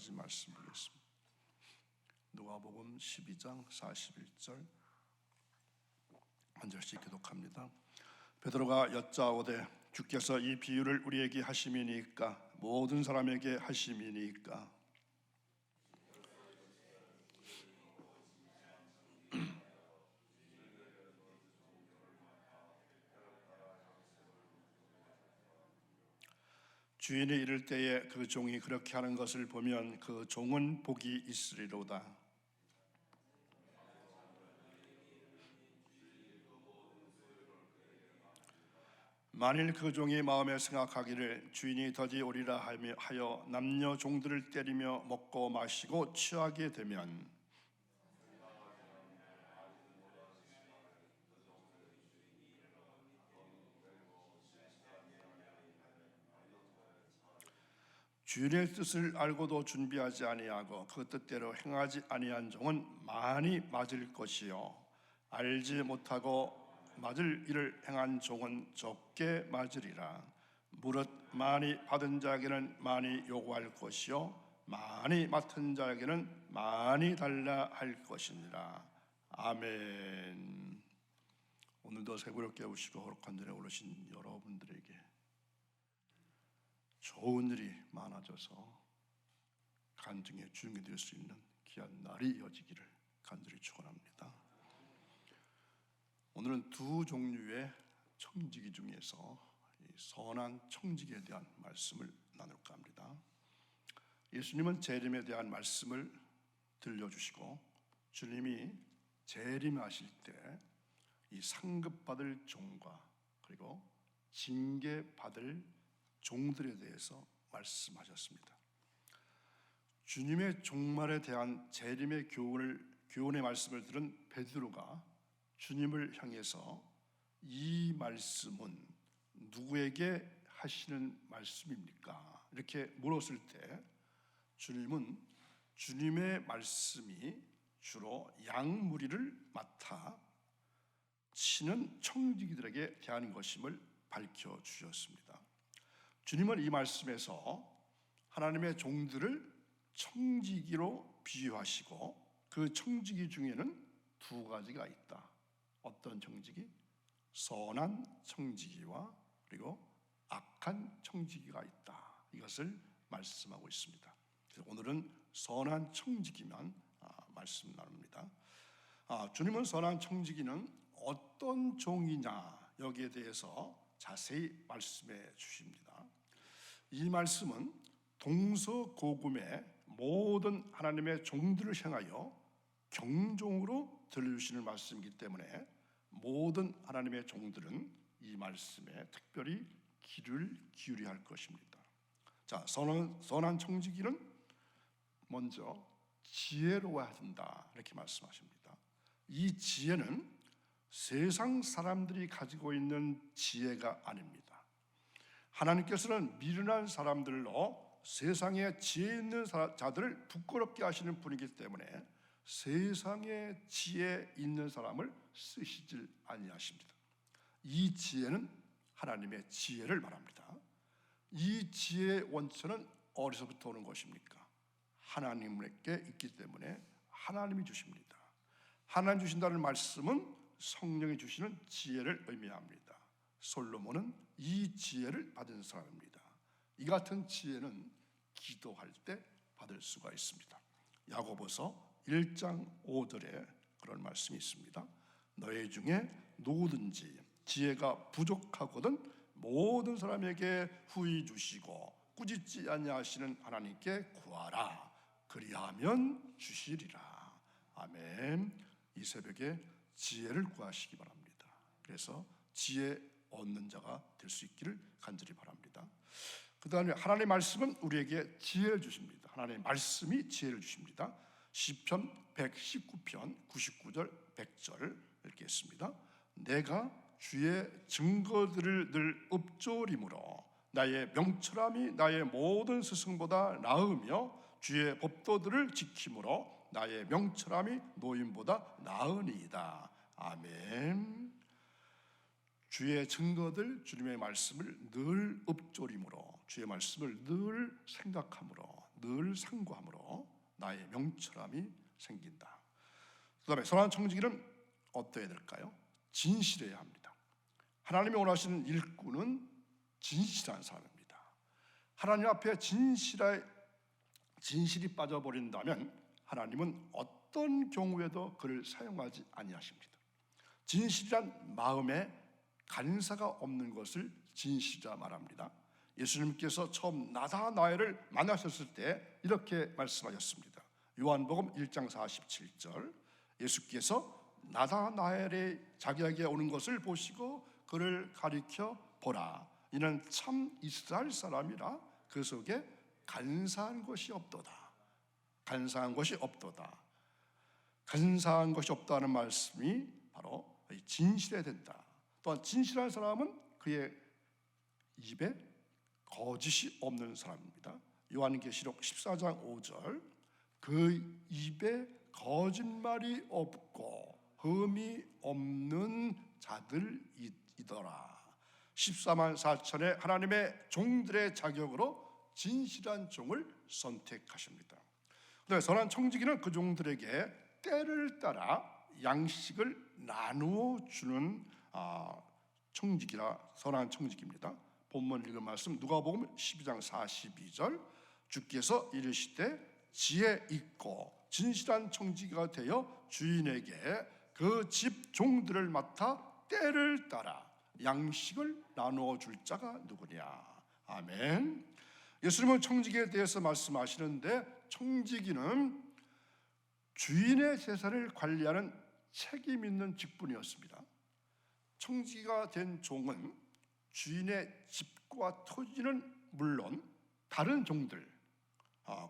가지 말씀 보겠습니다. 누가복음 12장 41절 한 절씩 교독합니다. 베드로가 여짜오되 주께서 이 비유를 우리에게 하심이니까 모든 사람에게 하심이니까. 주인이 이를 때에 그 종이 그렇게 하는 것을 보면 그 종은 복이 있으리로다. 만일 그 종이 마음에 생각하기를 주인이 더디 오리라 하여 남녀 종들을 때리며 먹고 마시고 취하게 되면 주인의 뜻을 알고도 준비하지 아니하고 그 뜻대로 행하지 아니한 종은 많이 맞을 것이요 알지 못하고 맞을 일을 행한 종은 적게 맞으리라. 무릇 많이 받은 자에게는 많이 요구할 것이요 많이 맡은 자에게는 많이 달라 할 것이니라. 아멘. 오늘도 새벽 깨우시고 거룩한 전에 오르신 여러분들에게 좋은 일이 많아져서 간증의 주인이 될 수 있는 귀한 날이 이어지기를 간절히 축원합니다. 오늘은 두 종류의 청지기 중에서 선한 청지기에 대한 말씀을 나눌까 합니다. 예수님은 재림에 대한 말씀을 들려주시고 주님이 재림하실 때 이 상급받을 종과 그리고 징계받을 종들에 대해서 말씀하셨습니다. 주님의 종말에 대한 재림의 교훈의 말씀을 들은 베드로가 주님을 향해서 이 말씀은 누구에게 하시는 말씀입니까? 이렇게 물었을 때 주님은 주님의 말씀이 주로 양무리를 맡아 치는 청지기들에게 대한 것임을 밝혀주셨습니다. 주님은 이 말씀에서 하나님의 종들을 청지기로 비유하시고 그 청지기 중에는 두 가지가 있다. 어떤 청지기? 선한 청지기와 그리고 악한 청지기가 있다. 이것을 말씀하고 있습니다. 그래서 오늘은 선한 청지기만 말씀 나눕니다. 주님은 선한 청지기는 어떤 종이냐 여기에 대해서 자세히 말씀해 주십니다. 이 말씀은 동서고금의 모든 하나님의 종들을 향하여 경종으로 들려주시는 말씀이기 때문에 모든 하나님의 종들은 이 말씀에 특별히 귀를 기울여야 할 것입니다. 자, 선한 청지기는 먼저 지혜로워야 한다 이렇게 말씀하십니다. 이 지혜는 세상 사람들이 가지고 있는 지혜가 아닙니다. 하나님께서는 미련한 사람들로 세상에 지혜 있는 자들을 부끄럽게 하시는 분이기 때문에 세상에 지혜 있는 사람을 쓰시질 아니하십니다. 이 지혜는 하나님의 지혜를 말합니다. 이 지혜의 원천은 어디서부터 오는 것입니까? 하나님께 있기 때문에 하나님이 주십니다. 하나님 주신다는 말씀은 성령이 주시는 지혜를 의미합니다. 솔로몬은 이 지혜를 받은 사람입니다. 이 같은 지혜는 기도할 때 받을 수가 있습니다. 야고보서 1장 5절에 그런 말씀이 있습니다. 너희 중에 누구든지 지혜가 부족하거든 모든 사람에게 후히 주시고 꾸짖지 아니하시는 하나님께 구하라. 그리하면 주시리라. 아멘. 이 새벽에 지혜를 구하시기 바랍니다. 그래서 지혜 얻는 자가 될 수 있기를 간절히 바랍니다. 그 다음에 하나님의 말씀은 우리에게 지혜를 주십니다. 하나님의 말씀이 지혜를 주십니다. 시편 119편 99절 100절 읽겠습니다. 내가 주의 증거들을 늘 읊조림으로 나의 명철함이 나의 모든 스승보다 나으며 주의 법도들을 지킴으로 나의 명철함이 노인보다 나으니이다. 아멘. 주의 증거들, 주님의 말씀을 늘 읊조림으로 주의 말씀을 늘 생각함으로 늘 상고함으로 나의 명철함이 생긴다. 그 다음에 선한 청지기는 어떠해야 될까요? 진실해야 합니다. 하나님이 원하시는 일꾼은 진실한 사람입니다. 하나님 앞에 진실이 빠져버린다면 하나님은 어떤 경우에도 그를 사용하지 아니하십니다. 진실한 마음에 간사가 없는 것을 진실이라 말합니다. 예수님께서 처음 나다나엘을 만나셨을 때 이렇게 말씀하셨습니다. 요한복음 1장 47절, 예수께서 나다나엘이 자기에게 오는 것을 보시고 그를 가리켜 보라, 이는 참 이스라엘 사람이라 그 속에 간사한 것이 없도다. 간사한 것이 없도다. 간사한 것이 없다는 말씀이 바로 진실해야 된다. 또한 진실한 사람은 그의 입에 거짓이 없는 사람입니다. 요한계시록 14장 5절, 그 입에 거짓말이 없고 흠이 없는 자들이더라. 14만 4천의 하나님의 종들의 자격으로 진실한 종을 선택하십니다. 그다음에 선한 청지기는 그 종들에게 때를 따라 양식을 나누어 주는 청지기라 선한 청지기입니다. 본문 읽은 말씀 누가복음 12장 42절, 주께서 이르시되 지혜 있고 진실한 청지기가 되어 주인에게 그 집 종들을 맡아 때를 따라 양식을 나누어 줄 자가 누구냐. 아멘. 예수님은 청지기에 대해서 말씀하시는데 청지기는 주인의 재산을 관리하는 책임 있는 직분이었습니다. 청지기가 된 종은 주인의 집과 토지는 물론 다른 종들,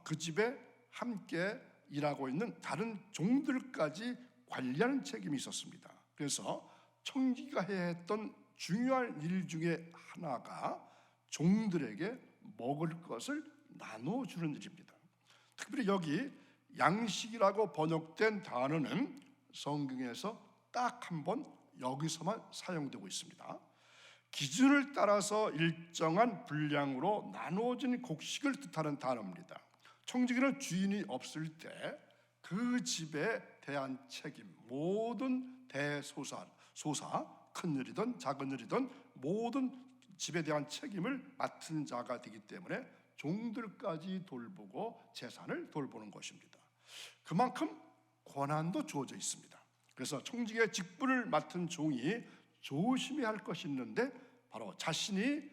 그 집에 함께 일하고 있는 다른 종들까지 관리하는 책임이 있었습니다. 그래서 청지기가 해야 했던 중요한 일 중에 하나가 종들에게 먹을 것을 나눠주는 일입니다. 특별히 여기 양식이라고 번역된 단어는 성경에서 딱 한 번 여기서만 사용되고 있습니다. 기준을 따라서 일정한 분량으로 나누어진 곡식을 뜻하는 단어입니다. 청지기는 주인이 없을 때 그 집에 대한 책임, 모든 대소사, 큰 일이든 작은 일이든 모든 집에 대한 책임을 맡은 자가 되기 때문에 종들까지 돌보고 재산을 돌보는 것입니다. 그만큼 권한도 주어져 있습니다. 그래서 청지기의 직분을 맡은 종이 조심해야 할 것이 있는데 바로 자신도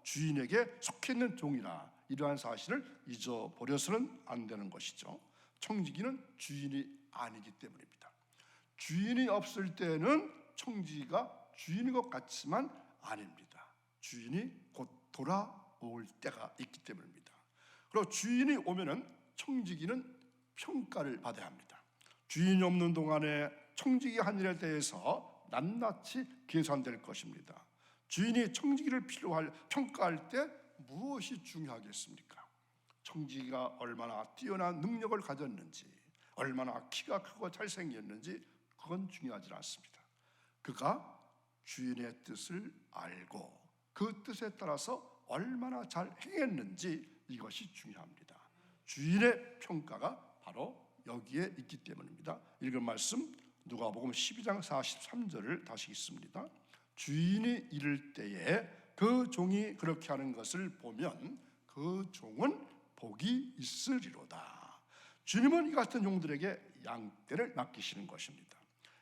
주인에게 속해 있는 종이라 이러한 사실을 잊어버려서는 안 되는 것이죠. 청지기는 주인이 아니기 때문입니다. 주인이 없을 때는 청지기가 주인인 것 같지만 아닙니다. 주인이 곧 돌아올 때가 있기 때문입니다. 그리고 주인이 오면은 청지기는 평가를 받아야 합니다. 주인이 없는 동안에 청지기 한 일에 대해서 낱낱이 계산될 것입니다. 주인이 청지기를 평가할 때 무엇이 중요하겠습니까? 청지기가 얼마나 뛰어난 능력을 가졌는지, 얼마나 키가 크고 잘생겼는지 그건 중요하지 않습니다. 그가 주인의 뜻을 알고 그 뜻에 따라서 얼마나 잘 행했는지 이것이 중요합니다. 주인의 평가가 바로 여기에 있기 때문입니다. 읽은 말씀 누가복음 12장 43절을 다시 읽습니다. 주인이 이를 때에 그 종이 그렇게 하는 것을 보면 그 종은 복이 있으리로다. 주님은 이 같은 종들에게 양떼를 맡기시는 것입니다.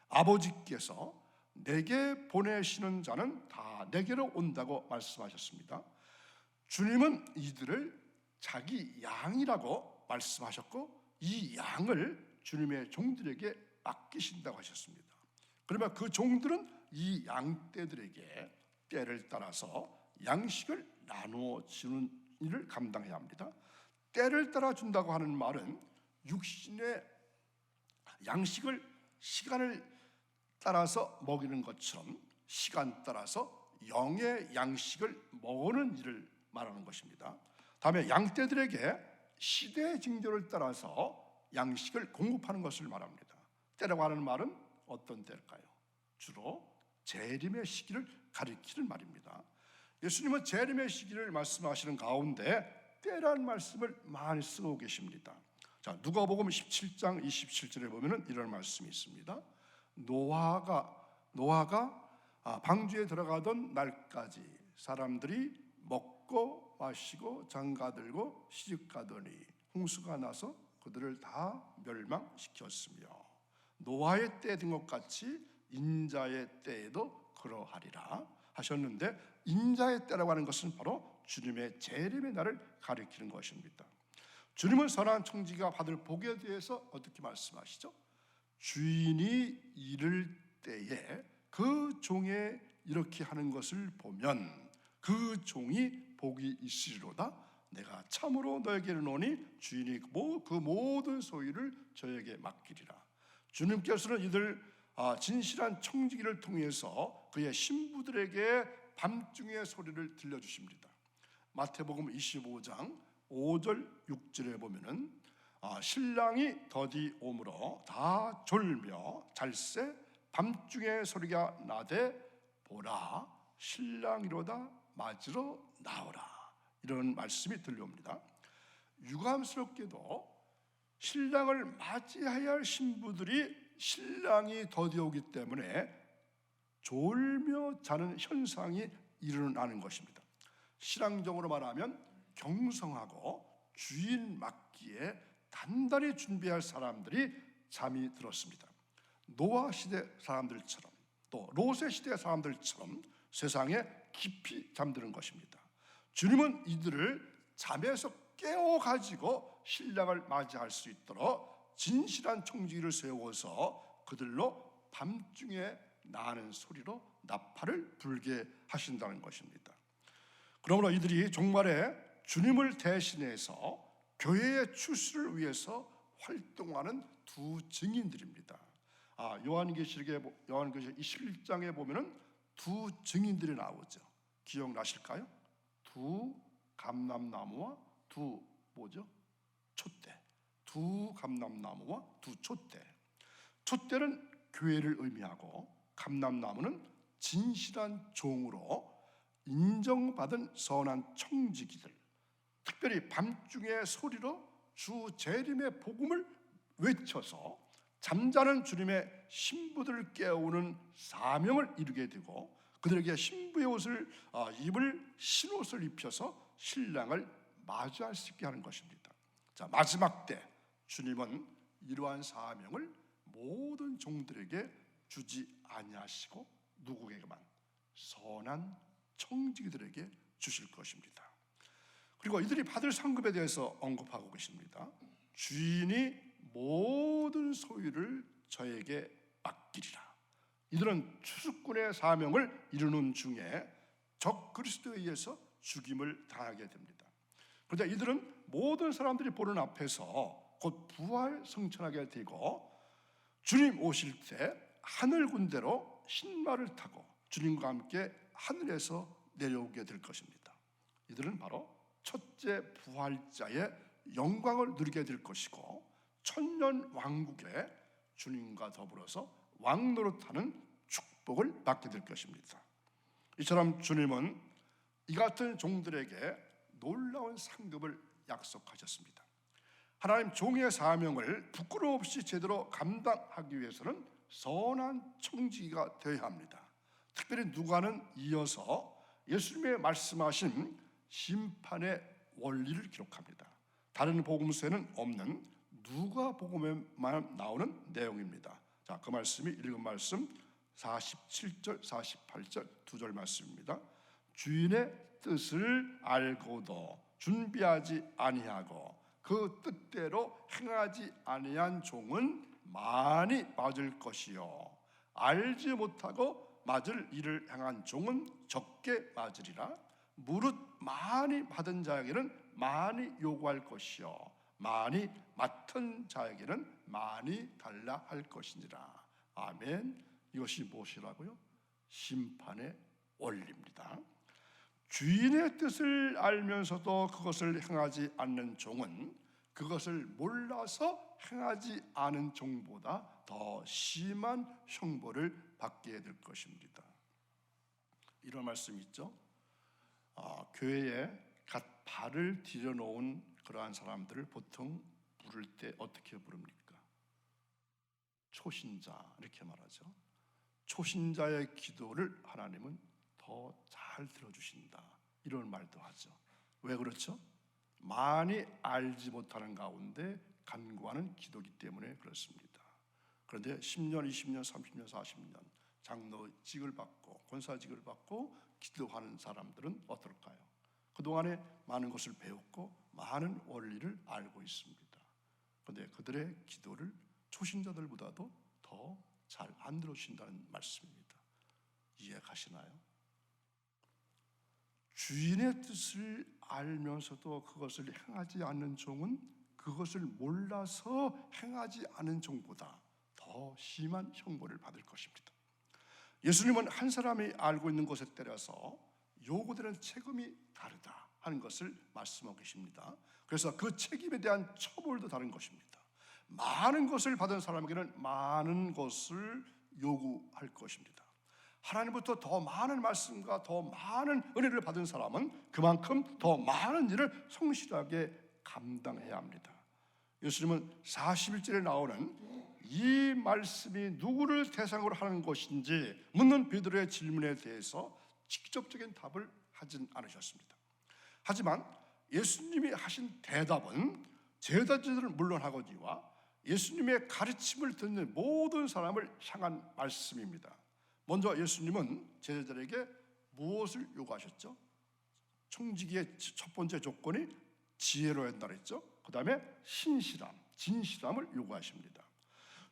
아버지께서 내게 보내시는 자는 다 내게로 온다고 말씀하셨습니다. 주님은 이들을 자기 양이라고 말씀하셨고 이 양을 주님의 종들에게 맡기신다고 하셨습니다. 그러면 그 종들은 이 양떼들에게 때를 따라서 양식을 나누어 주는 일을 감당해야 합니다. 때를 따라 준다고 하는 말은 육신의 양식을 시간을 따라서 먹이는 것처럼 시간 따라서 영의 양식을 먹는 일을 말하는 것입니다. 다음에 양떼들에게 시대의 징조를 따라서 양식을 공급하는 것을 말합니다. 때라고 하는 말은 어떤 때일까요? 주로 재림의 시기를 가리키는 말입니다. 예수님은 재림의 시기를 말씀하시는 가운데 때라는 말씀을 많이 쓰고 계십니다. 자, 누가복음 17장 27절에 보면은 이런 말씀이 있습니다. 노아가 방주에 들어가던 날까지 사람들이 먹고 마시고 장가들고 시집가더니 홍수가 나서 그들을 다 멸망시켰으며 노아의 때 된 것 같이 인자의 때에도 그러하리라 하셨는데, 인자의 때라고 하는 것은 바로 주님의 재림의 날을 가리키는 것입니다. 주님은 선한 청지기가 받을 복에 대해서 어떻게 말씀하시죠? 주인이 이를 때에 그 종의 이렇게 하는 것을 보면 그 종이 복이 있으리로다. 내가 참으로 너에게 이르노니 주인이 그 모든 소유를 저에게 맡기리라. 주님께서는 이들 진실한 청지기를 통해서 그의 신부들에게 밤중의 소리를 들려주십니다. 마태복음 25장 5절 6절에 보면은 신랑이 더디 오므로 다 졸며 잘세 밤중에 소리가 나되 보라 신랑이로다 맞으러 나오라, 이런 말씀이 들려옵니다. 유감스럽게도 신랑을 맞이해야 할 신부들이 신랑이 더디 오기 때문에 졸며 자는 현상이 일어나는 것입니다. 신앙적으로 말하면 경성하고 주인 맞기에 단단히 준비할 사람들이 잠이 들었습니다. 노아 시대 사람들처럼 또 롯의 시대 사람들처럼 세상에 깊이 잠드는 것입니다. 주님은 이들을 잠에서 깨워가지고 신랑을 맞이할 수 있도록 진실한 청지기를 세워서 그들로 밤중에 나는 소리로 나팔을 불게 하신다는 것입니다. 그러므로 이들이 종말에 주님을 대신해서 교회의 추수를 위해서 활동하는 두 증인들입니다. 요한계시록 21장에 보면은 두 증인들이 나오죠. 기억나실까요? 두 감람나무와 두 촛대. 두 감람나무와 두 촛대. 촛대는 교회를 의미하고 감람나무는 진실한 종으로 인정받은 선한 청지기들, 특별히 밤중의 소리로 주 재림의 복음을 외쳐서 잠자는 주님의 신부들을 깨우는 사명을 이루게 되고 그들에게 신부의 옷을 입을 신옷을 입혀서 신랑을 마주할 수 있게 하는 것입니다. 자, 마지막 때 주님은 이러한 사명을 모든 종들에게 주지 아니하시고 누구에게만? 선한 청지기들에게 주실 것입니다. 그리고 이들이 받을 상급에 대해서 언급하고 계십니다. 주인이 모든 소유를 저에게 맡기리라. 이들은 추수꾼의 사명을 이루는 중에 적 그리스도에 의해서 죽임을 당하게 됩니다. 그런데 이들은 모든 사람들이 보는 앞에서 곧 부활 성천하게 되고 주님 오실 때 하늘 군대로 흰말을 타고 주님과 함께 하늘에서 내려오게 될 것입니다. 이들은 바로 첫째 부활자의 영광을 누리게 될 것이고 천년 왕국에 주님과 더불어서 왕노릇하는 축복을 받게 될 것입니다. 이처럼 주님은 이 같은 종들에게 놀라운 상급을 약속하셨습니다. 하나님 종의 사명을 부끄러움 없이 제대로 감당하기 위해서는 선한 청지기가 되어야 합니다. 특별히 누가는 이어서 예수님의 말씀하신 심판의 원리를 기록합니다. 다른 복음서에는 없는 누가복음에만 나오는 내용입니다. 자, 그 말씀이 읽은 말씀 47절, 48절 두 절 말씀입니다. 주인의 뜻을 알고도 준비하지 아니하고 그 뜻대로 행하지 아니한 종은 많이 맞을 것이요 알지 못하고 맞을 일을 행한 종은 적게 맞으리라. 무릇 많이 받은 자에게는 많이 요구할 것이요 많이 맡은 자에게는 많이 달라 할 것이니라. 아멘. 이것이 무엇이라고요? 심판의 원리입니다. 주인의 뜻을 알면서도 그것을 행하지 않는 종은 그것을 몰라서 행하지 않은 종보다 더 심한 형벌을 받게 될 것입니다. 이런 말씀이 있죠. 교회에 발을 들여놓은 그러한 사람들을 보통 부를 때 어떻게 부릅니까? 초신자 이렇게 말하죠. 초신자의 기도를 하나님은 더 잘 들어주신다 이런 말도 하죠. 왜 그렇죠? 많이 알지 못하는 가운데 간구하는 기도기 때문에 그렇습니다. 그런데 10년, 20년, 30년, 40년 장로직을 받고 권사직을 받고 기도하는 사람들은 어떨까요? 그동안에 많은 것을 배웠고 많은 원리를 알고 있습니다. 그런데 그들의 기도를 초신자들보다도 더 잘 안 들어주신다는 말씀입니다. 이해가시나요? 주인의 뜻을 알면서도 그것을 행하지 않는 종은 그것을 몰라서 행하지 않은 종보다 더 심한 형벌을 받을 것입니다. 예수님은 한 사람이 알고 있는 것에 따라서 요구되는 책임이 다르다 하는 것을 말씀하고 계십니다. 그래서 그 책임에 대한 처벌도 다른 것입니다. 많은 것을 받은 사람에게는 많은 것을 요구할 것입니다. 하나님부터 더 많은 말씀과 더 많은 은혜를 받은 사람은 그만큼 더 많은 일을 성실하게 감당해야 합니다. 예수님은 41절에 나오는 이 말씀이 누구를 대상으로 하는 것인지 묻는 베드로의 질문에 대해서 직접적인 답을 하진 않으셨습니다. 하지만 예수님이 하신 대답은 제자들을 물론하거니와 예수님의 가르침을 듣는 모든 사람을 향한 말씀입니다. 먼저 예수님은 제자들에게 무엇을 요구하셨죠? 청지기의 첫 번째 조건이 지혜로 한다 그랬죠. 그 다음에 신실함, 진실함을 요구하십니다.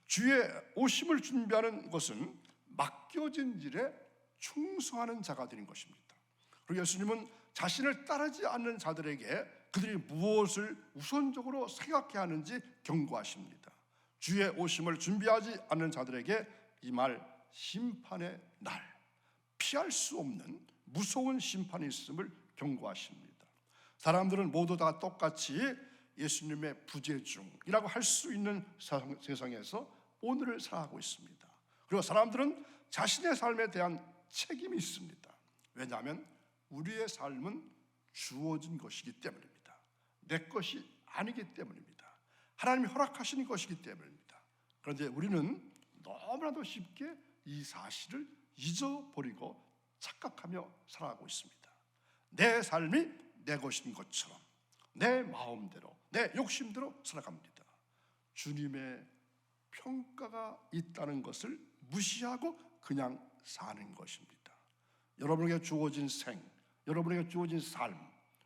주의 오심을 준비하는 것은 맡겨진 일에 충성하는 자가 되는 것입니다. 그리고 예수님은 자신을 따르지 않는 자들에게 그들이 무엇을 우선적으로 생각해야 하는지 경고하십니다. 주의 오심을 준비하지 않는 자들에게 이 말 심판의 날, 피할 수 없는 무서운 심판이 있음을 경고하십니다. 사람들은 모두 다 똑같이 예수님의 부재중이라고 할 수 있는 세상에서 오늘을 살아가고 있습니다. 그리고 사람들은 자신의 삶에 대한 책임이 있습니다. 왜냐하면 우리의 삶은 주어진 것이기 때문입니다. 내 것이 아니기 때문입니다. 하나님이 허락하신 것이기 때문입니다. 그런데 우리는 너무나도 쉽게 이 사실을 잊어버리고 착각하며 살아가고 있습니다. 내 삶이 내 것인 것처럼 내 마음대로 내 욕심대로 살아갑니다. 주님의 평가가 있다는 것을 무시하고 그냥 사는 것입니다. 여러분에게 주어진 생, 여러분에게 주어진 삶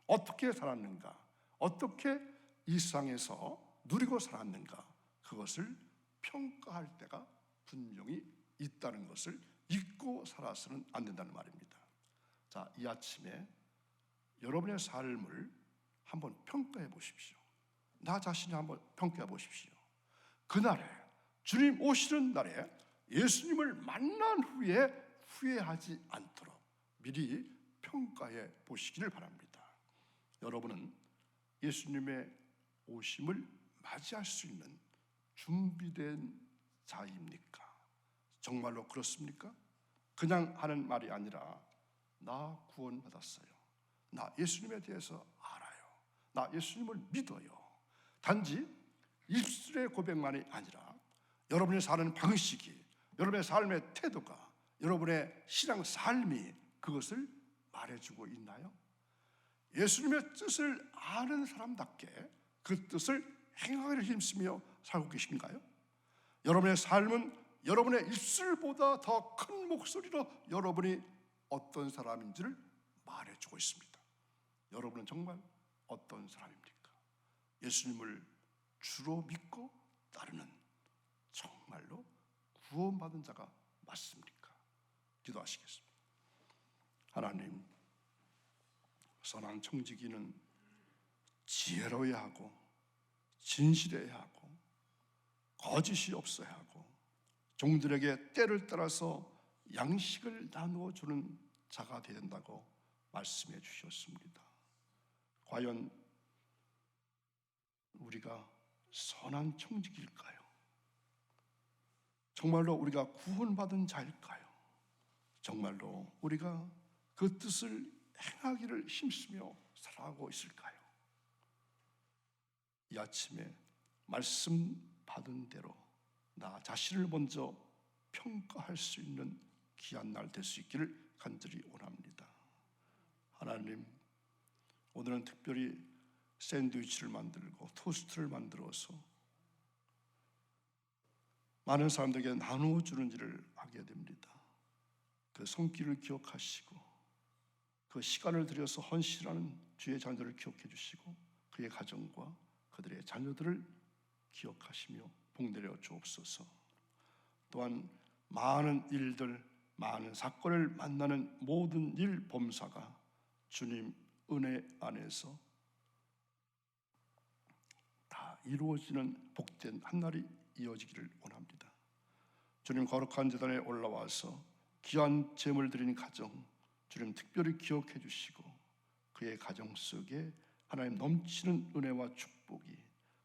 어떻게 살았는가, 어떻게 이 세상에서 누리고 살았는가, 그것을 평가할 때가 분명히 있다는 것을 잊고 살아서는 안 된다는 말입니다. 자, 이 아침에 여러분의 삶을 한번 평가해 보십시오. 나 자신을 한번 평가해 보십시오. 그날에 주님 오시는 날에 예수님을 만난 후에 후회하지 않도록 미리 평가해 보시기를 바랍니다. 여러분은 예수님의 오심을 맞이할 수 있는 준비된 자입니까? 정말로 그렇습니까? 그냥 하는 말이 아니라 나 구원받았어요. 나 예수님에 대해서 알아요. 나 예수님을 믿어요. 단지 입술의 고백만이 아니라 여러분이 사는 방식이, 여러분의 삶의 태도가, 여러분의 신앙 삶이 그것을 말해주고 있나요? 예수님의 뜻을 아는 사람답게 그 뜻을 행하기를 힘쓰며 살고 계신가요? 여러분의 삶은 여러분의 입술보다 더 큰 목소리로 여러분이 어떤 사람인지를 말해주고 있습니다. 여러분은 정말 어떤 사람입니까? 예수님을 주로 믿고 따르는 정말로 구원받은 자가 맞습니까? 기도하시겠습니다. 하나님, 선한 청지기는 지혜로워야 하고 진실해야 하고 거짓이 없어야 하고 종들에게 때를 따라서 양식을 나누어 주는 자가 되어야 된다고 말씀해 주셨습니다. 과연 우리가 선한 청지기일까요? 정말로 우리가 구원받은 자일까요? 정말로 우리가 그 뜻을 행하기를 힘쓰며 살아가고 있을까요? 이 아침에 말씀 받은 대로 나 자신을 먼저 평가할 수 있는 귀한 날 될 수 있기를 간절히 원합니다. 하나님, 오늘은 특별히 샌드위치를 만들고 토스트를 만들어서 많은 사람들에게 나누어 주는 일을 하게 됩니다. 그 손길을 기억하시고 그 시간을 들여서 헌신하는 주의 자녀들을 기억해 주시고 그의 가정과 그들의 자녀들을 기억하시며 복내려 주옵소서. 또한 많은 일들, 많은 사건을 만나는 모든 일 범사가 주님 은혜 안에서 다 이루어지는 복된 한날이 이어지기를 원합니다. 주님 거룩한 제단에 올라와서 귀한 제물 드리는 가정 주님 특별히 기억해 주시고 그의 가정 속에 하나님 넘치는 은혜와 축복이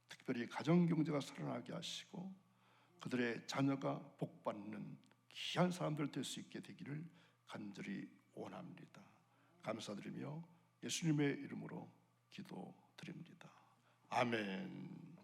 특별히 가정 경제가 살아나게 하시고 그들의 자녀가 복받는 귀한 사람들 될 수 있게 되기를 간절히 원합니다. 감사드리며 예수님의 이름으로 기도드립니다. 아멘.